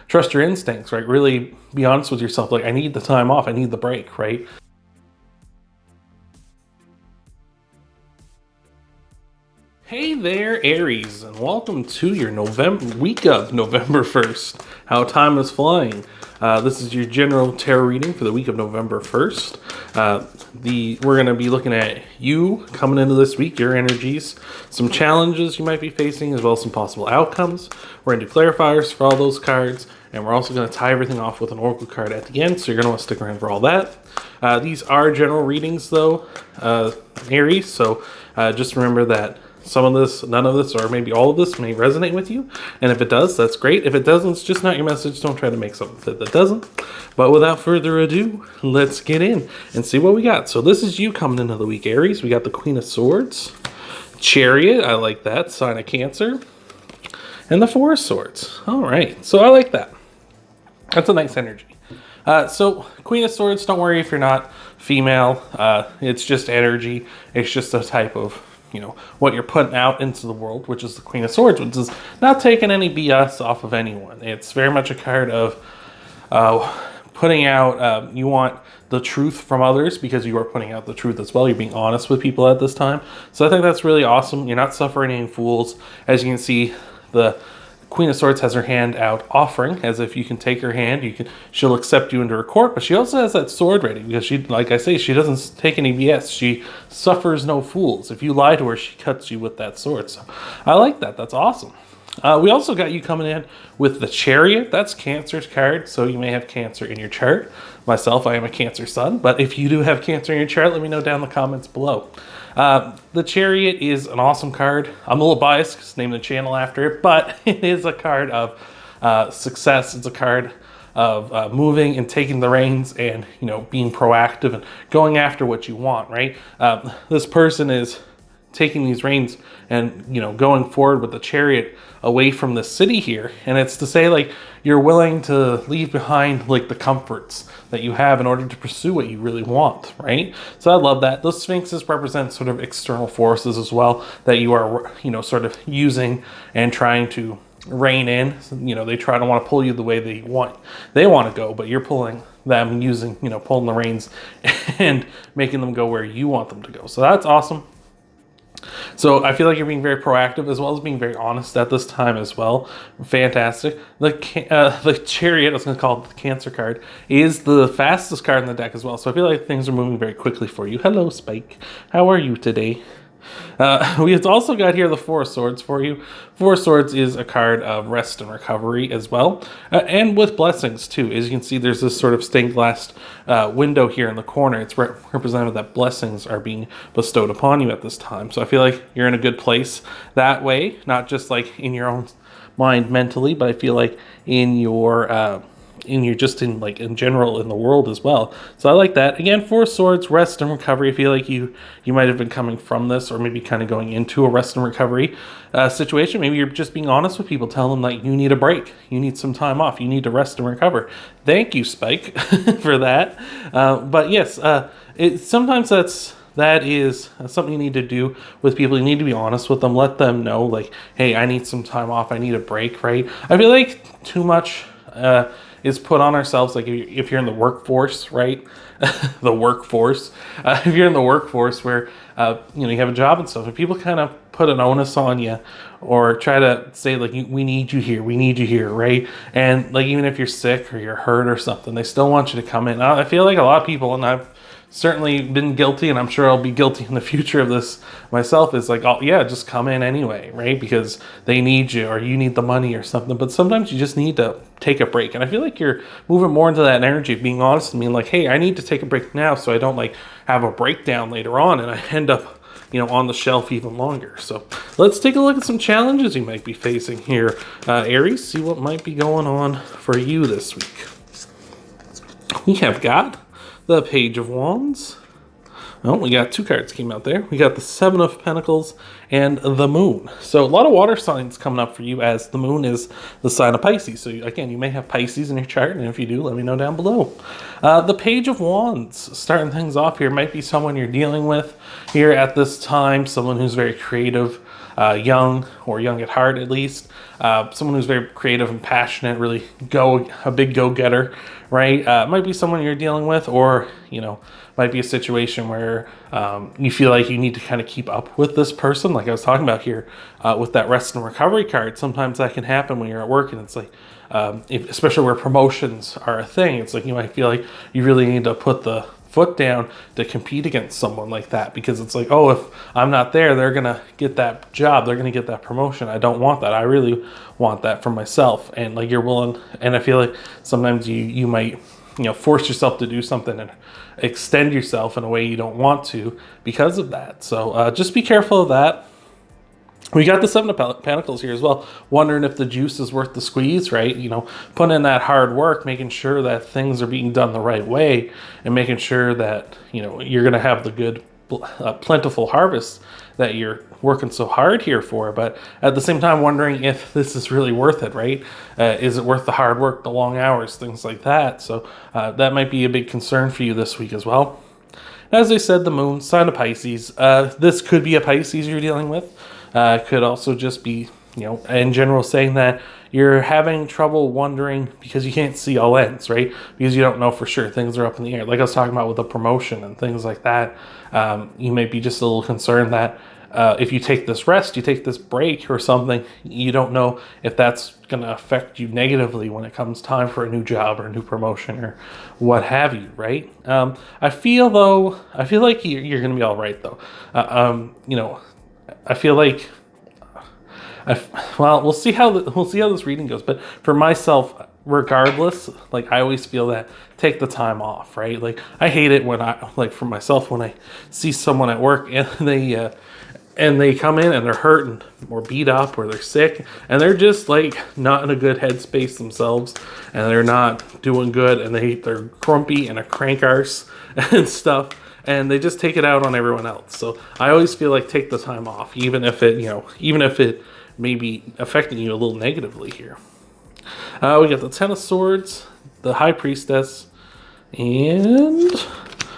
trust your instincts, right? Really be honest with yourself. Like, I need the time off. I need the break, right? Hey there, Aries, and welcome to your week of November 1st. How time is flying. This is your general tarot reading for the week of November 1st. We're going to be looking at you coming into this week, your energies, some challenges you might be facing, as well as some possible outcomes. We're going to do clarifiers for all those cards, and we're also going to tie everything off with an oracle card at the end, so you're going to want to stick around for all that. These are general readings, though, Aries, so just remember that some of this, none of this, or maybe all of this may resonate with you. And if it does, that's great. If it doesn't, it's just not your message. Don't try to make something that doesn't. But without further ado, let's get in and see what we got. So this is you coming into the week, Aries. We got the Queen of Swords, Chariot. I like that. Sign of Cancer. And the Four of Swords. All right. So I like that. That's a nice energy. So Queen of Swords, don't worry if you're not female. It's just energy. It's just a type of, what you're putting out into the world, which is the Queen of Swords, which is not taking any BS off of anyone. It's very much a card of putting out, you want the truth from others because you are putting out the truth as well. You're being honest with people at this time. So I think that's really awesome. You're not suffering any fools. As you can see, the Queen of Swords has her hand out offering, as if you can take her hand, she'll accept you into her court, but she also has that sword ready because she, like I say, she doesn't take any BS. She suffers no fools. If you lie to her, she cuts you with that sword. So I like that. That's awesome. We also got you coming in with the Chariot. That's Cancer's card, so you may have Cancer in your chart. Myself, I am a Cancer sun, but if you do have Cancer in your chart, let me know down in the comments below. The Chariot is an awesome card. I'm a little biased because I named the channel after it, but it is a card of success. It's a card of moving and taking the reins and, being proactive and going after what you want, right? This person is taking these reins and, going forward with the Chariot away from the city here. And it's to say, like, you're willing to leave behind, like, the comforts that you have in order to pursue what you really want, right? So I love that. Those Sphinxes represent sort of external forces as well that you are, sort of using and trying to rein in. They try to want to pull you the way they want to go, but you're pulling them using, pulling the reins and making them go where you want them to go. So that's awesome. So I feel like you're being very proactive as well as being very honest at this time as well. Fantastic. The Chariot, I was going to call it the Cancer card, is the fastest card in the deck as well. So I feel like things are moving very quickly for you. Hello, Spike. How are you today? We have also got here the Four of Swords for you. Four of Swords is a card of rest and recovery as well, and with blessings too. As you can see, there's this sort of stained glass window here in the corner. It's representative that blessings are being bestowed upon you at this time. So I feel like you're in a good place that way, not just like in your own mind mentally, but I feel like in your in general in the world as well. So I like that. Again, Four of Swords, rest and recovery. I feel like you might have been coming from this, or maybe kind of going into a rest and recovery situation. Maybe you're just being honest with people, telling them like you need a break, you need some time off, you need to rest and recover. Thank you, Spike, for that. But yes, sometimes that is something you need to do with people. You need to be honest with them. Let them know, like, hey, I need some time off. I need a break, right? I feel like too much is put on ourselves. Like if you're in the workforce, right? The workforce. If you're in the workforce where, you have a job and stuff, and people kind of put an onus on you or try to say like, we need you here, right? And like, even if you're sick or you're hurt or something, they still want you to come in. I feel like a lot of people, and I've certainly been guilty, and I'm sure I'll be guilty in the future of this myself, is like, oh yeah, just come in anyway, right? Because they need you, or you need the money or something. But sometimes you just need to take a break. And I feel like you're moving more into that energy of being honest and being like, hey, I need to take a break now so I don't like have a breakdown later on and I end up, on the shelf even longer. So let's take a look at some challenges you might be facing here, Aries. See what might be going on for you this week. We have got the Page of Wands. Oh, we got two cards came out there. We got the Seven of Pentacles and the Moon. So a lot of water signs coming up for you, as the Moon is the sign of Pisces. So again, you may have Pisces in your chart, and if you do, let me know down below. The Page of Wands, starting things off here, might be someone you're dealing with here at this time, someone who's very creative. young or young at heart at least. Someone who's very creative and passionate, really a big go-getter, right? Might be someone you're dealing with, or, might be a situation where you feel like you need to kind of keep up with this person. Like I was talking about here with that rest and recovery card, sometimes that can happen when you're at work, and it's like, especially where promotions are a thing, it's like you might feel like you really need to put the foot down to compete against someone like that, because it's like, oh, if I'm not there, they're gonna get that job, they're gonna get that promotion. I don't want that. I really want that for myself. And like you're willing, and I feel like sometimes you might force yourself to do something and extend yourself in a way you don't want to because of that. So just be careful of that. We got the Seven of Pentacles here as well, wondering if the juice is worth the squeeze, right? Putting in that hard work, making sure that things are being done the right way, and making sure that, you're going to have the good, plentiful harvest that you're working so hard here for. But at the same time, wondering if this is really worth it, right? Is it worth the hard work, the long hours, things like that? So that might be a big concern for you this week as well. As I said, the moon, sign of Pisces. This could be a Pisces you're dealing with. Could also just be, in general, saying that you're having trouble wondering because you can't see all ends, right? Because you don't know for sure. Things are up in the air. Like I was talking about with the promotion and things like that. You might be just a little concerned that if you take this rest, you take this break or something, you don't know if that's going to affect you negatively when it comes time for a new job or a new promotion or what have you, right? I feel like you're going to be all right, though. I feel like, we'll see how this reading goes. But for myself, regardless, like I always feel that take the time off, right? Like I hate it when for myself, when I see someone at work and they come in and they're hurt or beat up or they're sick and they're just like not in a good headspace themselves and they're not doing good and they're grumpy and a crank arse and stuff. And they just take it out on everyone else. So I always feel like take the time off, even if it may be affecting you a little negatively here. We got the Ten of Swords, the High Priestess, and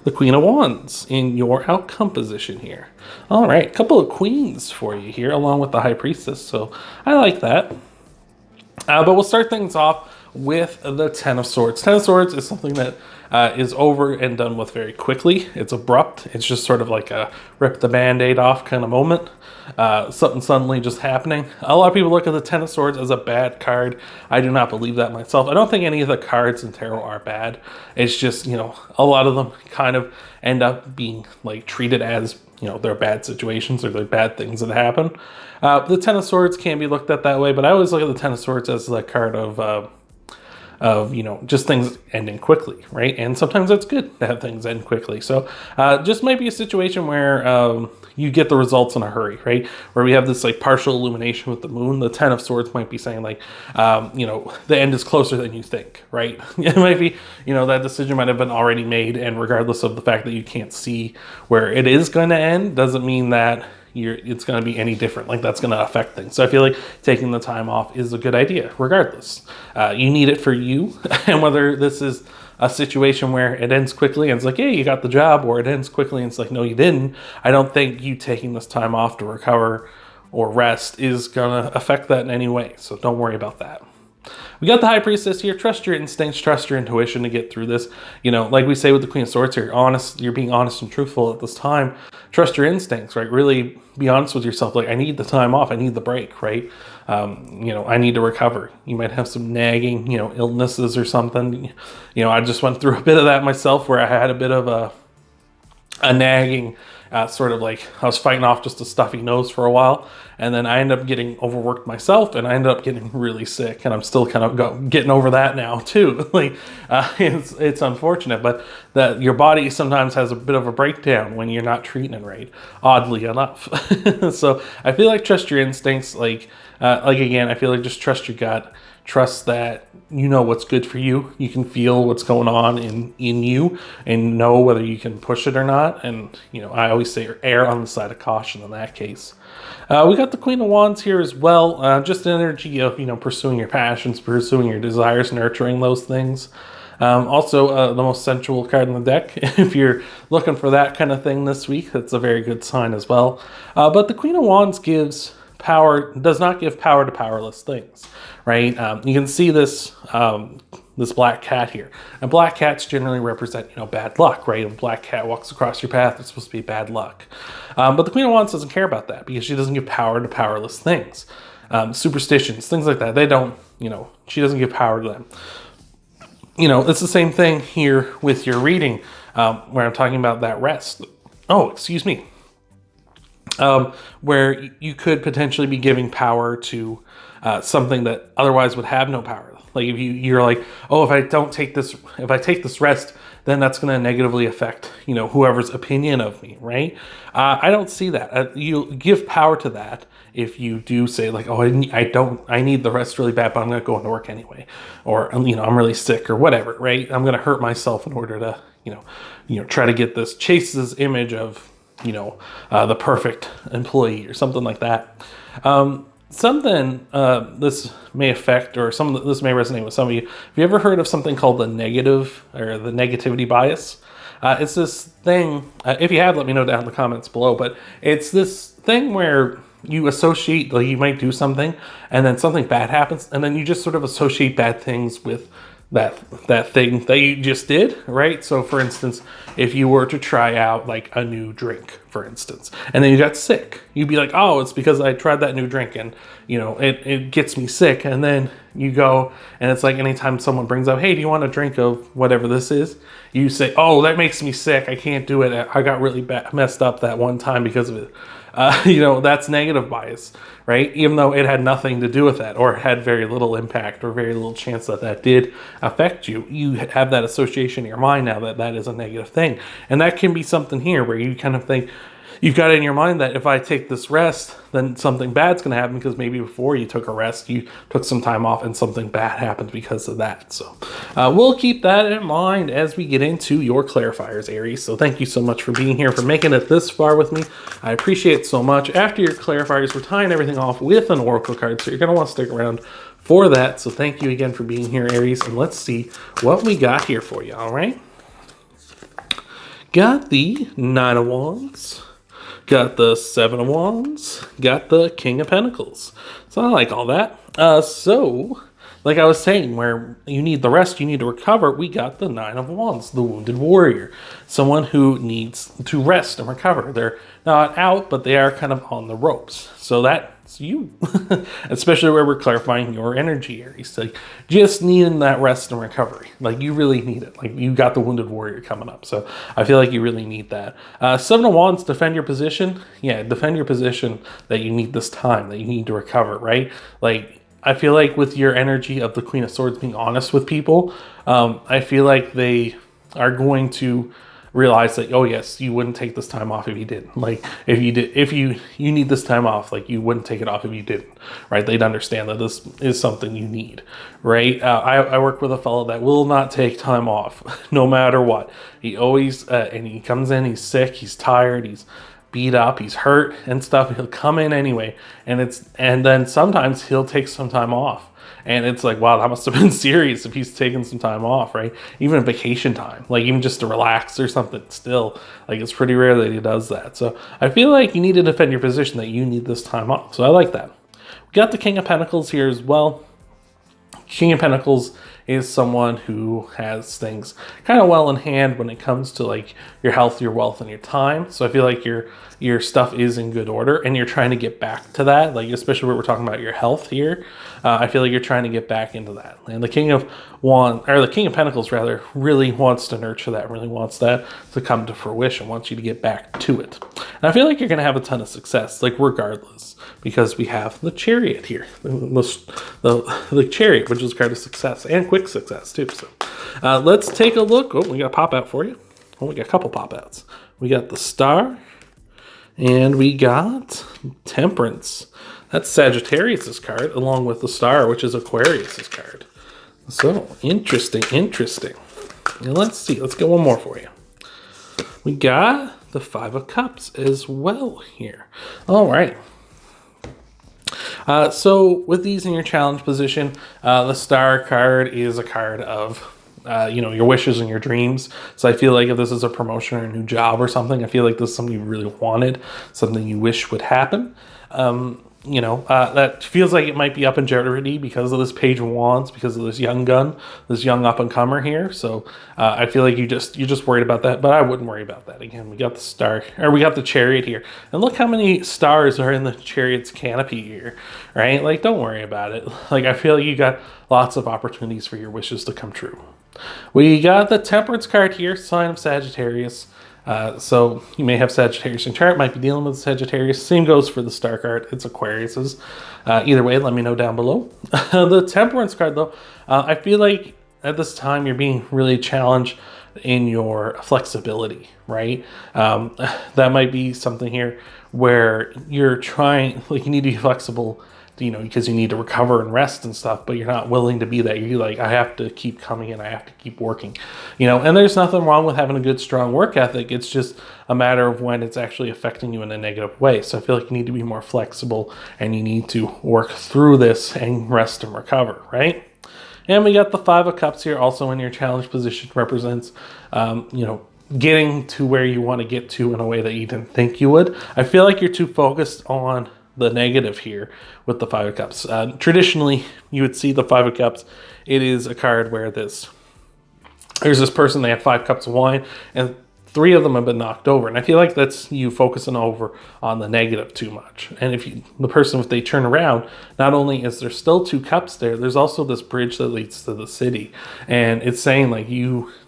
the Queen of Wands in your outcome position here. All right, a couple of queens for you here, along with the High Priestess. So I like that. But we'll start things off with the Ten of Swords. Ten of Swords is something that is over and done with very quickly. It's abrupt. It's just sort of like a rip the band-aid off kind of moment. Something suddenly just happening. A lot of people look at the Ten of Swords as a bad card. I do not believe that myself. I don't think any of the cards in tarot are bad. It's just, a lot of them kind of end up being like treated as, they're bad situations or they're bad things that happen. The Ten of Swords can be looked at that way, but I always look at the Ten of Swords as the card of just things ending quickly, right? And sometimes it's good to have things end quickly. So just might be a situation where you get the results in a hurry, right? Where we have this like partial illumination with the moon. The Ten of Swords might be saying like, the end is closer than you think, right? It might be, that decision might have been already made, and regardless of the fact that you can't see where it is going to end, doesn't mean that it's going to be any different. Like that's going to affect things. So I feel like taking the time off is a good idea, regardless. You need it for you, and whether this is a situation where it ends quickly and it's like, hey, you got the job, or it ends quickly and it's like, no, you didn't. I don't think you taking this time off to recover or rest is going to affect that in any way. So don't worry about that. We got the High Priestess here. Trust your instincts, trust your intuition to get through this. Like we say with the Queen of Swords here, you're being honest and truthful at this time. Trust your instincts, right? Really be honest with yourself. Like, I need the time off. I need the break, right? I need to recover. You might have some nagging, illnesses or something. I just went through a bit of that myself, where I had a bit of a nagging, sort of like I was fighting off just a stuffy nose for a while, and then I ended up getting overworked myself, and I ended up getting really sick, and I'm still kind of getting over that now too. It's unfortunate, but that your body sometimes has a bit of a breakdown when you're not treating it right, oddly enough. So I feel like trust your instincts. Again, I feel like just trust your gut. Trust that you know what's good for you. You can feel what's going on in you and know whether you can push it or not. And, I always say err on the side of caution in that case. We got the Queen of Wands here as well. Just an energy of, pursuing your passions, pursuing your desires, nurturing those things. Also, the most sensual card in the deck. If you're looking for that kind of thing this week, that's a very good sign as well. But the Queen of Wands gives power, does not give power to powerless things, right? You can see this this black cat here. And black cats generally represent, bad luck, right? If a black cat walks across your path, it's supposed to be bad luck. But the Queen of Wands doesn't care about that because she doesn't give power to powerless things. Superstitions, things like that. They don't, she doesn't give power to them. It's the same thing here with your reading, where I'm talking about that rest. Oh, excuse me. Where you could potentially be giving power to something that otherwise would have no power. Like if you're like, oh, if I take this rest, then that's going to negatively affect, whoever's opinion of me, right? I don't see that. You give power to that if you do say like, oh, I need the rest really bad, but I'm going to go into work anyway, or I'm really sick or whatever, right? I'm going to hurt myself in order to, try to get chase this image of, the perfect employee or something like that. Something this may affect, or this may resonate with some of you. Have you ever heard of something called the negative or the negativity bias? It's this thing, if you have, let me know down in the comments below, but it's this thing where you associate, like you might do something and then something bad happens and then you just sort of associate bad things with that thing that you just did, right? So for instance, if you were to try out like a new drink, for instance, and then you got sick, you'd be like, oh, it's because I tried that new drink and it gets me sick. And then you go and it's like anytime someone brings up, hey, do you want a drink of whatever this is? You say, oh, that makes me sick. I can't do it. I got really messed up that one time because of it. That's negative bias, right? Even though it had nothing to do with that, or had very little impact or very little chance that did affect you. You have that association in your mind now that is a negative thing. And that can be something here where you kind of think, you've got it in your mind that if I take this rest, then something bad's going to happen because maybe before you took a rest, you took some time off and something bad happened because of that. So we'll keep that in mind as we get into your clarifiers, Aries. So thank you so much for being here, for making it this far with me. I appreciate it so much. After your clarifiers, we're tying everything off with an oracle card, so you're going to want to stick around for that. So thank you again for being here, Aries, and let's see what we got here for you, all right? Got the Nine of Wands. Got the Seven of Wands, got the King of Pentacles. So I like all that. So, like I was saying, where you need the rest, you need to recover, we got the Nine of Wands, the Wounded Warrior. Someone who needs to rest and recover. They're not out, but they are kind of on the ropes. So that's you. Especially where we're clarifying your energy, Aries. Like, just needing that rest and recovery. Like, you really need it. Like, you got the Wounded Warrior coming up. So I feel like you really need that. Seven of Wands, defend your position. Yeah, defend your position that you need this time, that you need to recover, right? Like, I feel like with your energy of the Queen of Swords being honest with people, I feel like they are going to realize that, oh yes, you wouldn't take this time off if you didn't. Like if you need this time off, like you wouldn't take it off if you didn't, right? They'd understand that this is something you need, right? I work with a fellow that will not take time off no matter what. He always, and he comes in, he's sick, he's tired, he's beat up, he's hurt and stuff. He'll come in anyway, and then sometimes he'll take some time off. And it's like, wow, that must have been serious if he's taking some time off, right? Even vacation time, like even just to relax or something still. Like it's pretty rare that he does that. So I feel like you need to defend your position that you need this time off. So I like that. We got the King of Pentacles here as well. King of Pentacles is someone who has things kind of well in hand when it comes to like your health, your wealth, and your time. So I feel like your stuff is in good order and you're trying to get back to that, like especially when we're talking about your health here. I feel like you're trying to get back into that. And the King of Pentacles rather really wants to nurture that, really wants that to come to fruition, wants you to get back to it. And I feel like you're going to have a ton of success, like regardless, because we have the Chariot here, the Chariot, which is a card of success and quick success too. So let's take a look. Oh, we got a pop out for you. Oh, we got a couple pop outs. We got the Star and we got Temperance. That's Sagittarius' card, along with the Star, which is Aquarius' card. So, interesting. And let's see. Let's get one more for you. We got the Five of Cups as well here. All right. So, with these in your challenge position, the Star card is a card of your wishes and your dreams. So I feel like if this is a promotion or a new job or something, I feel like this is something you really wanted, something you wish would happen. that feels like it might be up in jeopardy because of this Page of Wands, because of this young gun, this young up and comer here. So I feel like you're just worried about that, but I wouldn't worry about that. Again, we got the star, or we got the Chariot here, and look how many stars are in the Chariot's canopy here, right? Like, don't worry about it. Like, I feel like you got lots of opportunities for your wishes to come true. We got the Temperance card here, sign of Sagittarius. So you may have Sagittarius in chart, might be dealing with Sagittarius. Same goes for the star card. It's Aquarius's. Either way, let me know down below. The Temperance card, though, I feel like at this time you're being really challenged in your flexibility, right? That might be something here where you're trying, like, you need to be flexible, because you need to recover and rest and stuff, but you're not willing to be that. You're like, I have to keep coming in, I have to keep working, and there's nothing wrong with having a good, strong work ethic. It's just a matter of when it's actually affecting you in a negative way. So I feel like you need to be more flexible and you need to work through this and rest and recover, right? And we got the Five of Cups here, also in your challenge position, represents, getting to where you want to get to in a way that you didn't think you would. I feel like you're too focused on the negative here with the Five of Cups. Traditionally, you would see the Five of Cups. It is a card where there's this person, they have 5 cups of wine, and 3 of them have been knocked over. And I feel like that's you focusing over on the negative too much. And if they turn around, not only is there still 2 cups there, there's also this bridge that leads to the city. And it's saying, like,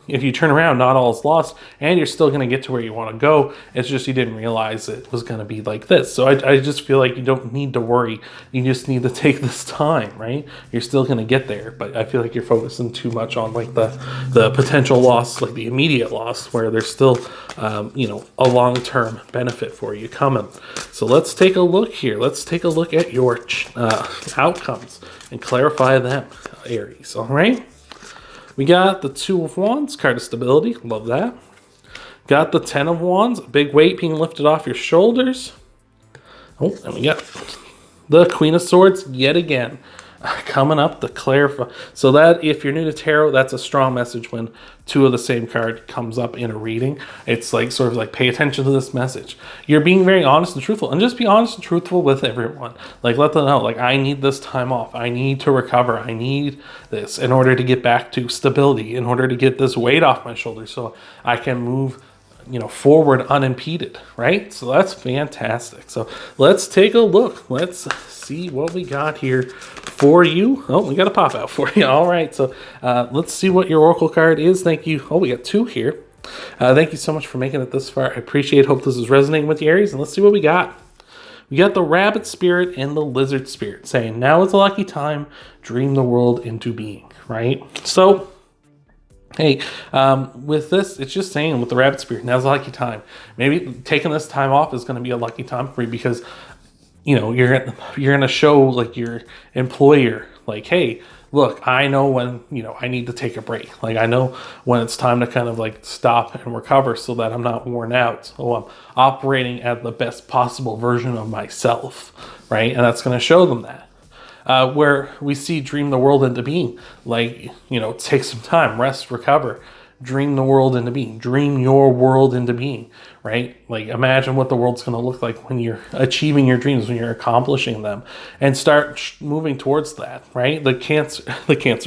if you turn around, not all is lost, and you're still going to get to where you want to go. It's just you didn't realize it was going to be like this. So I just feel like you don't need to worry. You just need to take this time, right? You're still going to get there, but I feel like you're focusing too much on, like, the potential loss, like the immediate loss, where there's still, a long-term benefit for you coming. So let's take a look here. Let's take a look at your outcomes and clarify them, Aries. All right. We got the Two of Wands, card of stability. Love that. Got the 10 of Wands, big weight being lifted off your shoulders. Oh, and we got the Queen of Swords yet again. Coming up to clarify. So that, if you're new to tarot, that's a strong message when 2 of the same card comes up in a reading. It's like, sort of like, pay attention to this message. You're being very honest and truthful, and just be honest and truthful with everyone. Like, let them know, like, I need this time off. I need to recover. I need this in order to get back to stability, in order to get this weight off my shoulders so I can move forward unimpeded, right? So that's fantastic. So let's take a look. Let's see what we got here for you. Oh, we got a pop out for you. All right. So let's see what your Oracle card is. Thank you. Oh, we got 2 here. Thank you so much for making it this far. I appreciate it. Hope this is resonating with you, Aries. And let's see what we got. We got the Rabbit Spirit and the Lizard Spirit saying, now is a lucky time. Dream the world into being, right? So, hey, with this, it's just saying with the Rabbit Spirit, now's a lucky time. Maybe taking this time off is going to be a lucky time for you because, you're going to show, like, your employer, like, hey, look, I know when, I need to take a break. Like, I know when it's time to kind of, like, stop and recover so that I'm not worn out. So I'm operating at the best possible version of myself, right? And that's going to show them that. Where we see dream the world into being, like, take some time, rest, recover, dream the world into being, dream your world into being, right? Like, imagine what the world's going to look like when you're achieving your dreams, when you're accomplishing them, and start moving towards that, right? The Cancer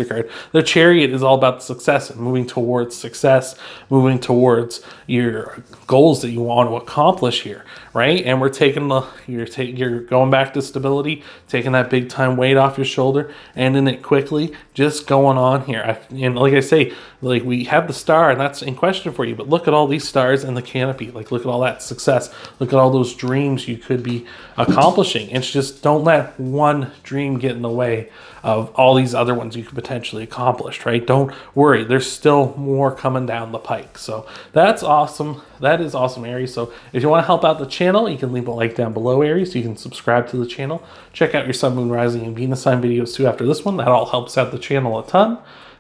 card, the Chariot is all about success and moving towards success, moving towards your goals that you want to accomplish here, right? And we're taking you're going back to stability, taking that big time weight off your shoulder, ending it quickly, just going on here. And like I say, like, we have the star, and that's in question for you, but look at all these stars in the canopy. Like, look at all that success. Look at all those dreams you could be accomplishing. It's just, don't let one dream get in the way of all these other ones you could potentially accomplish, right? Don't worry. There's still more coming down the pike. So that's awesome. That is awesome, Aries. So if you want to help out the channel, you can leave a like down below, Aries. You can subscribe to the channel. Check out your Sun, Moon, Rising, and Venus sign videos too after this one. That all helps out the channel a ton.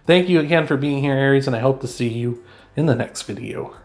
Thank you again for being here, Aries, and I hope to see you in the next video.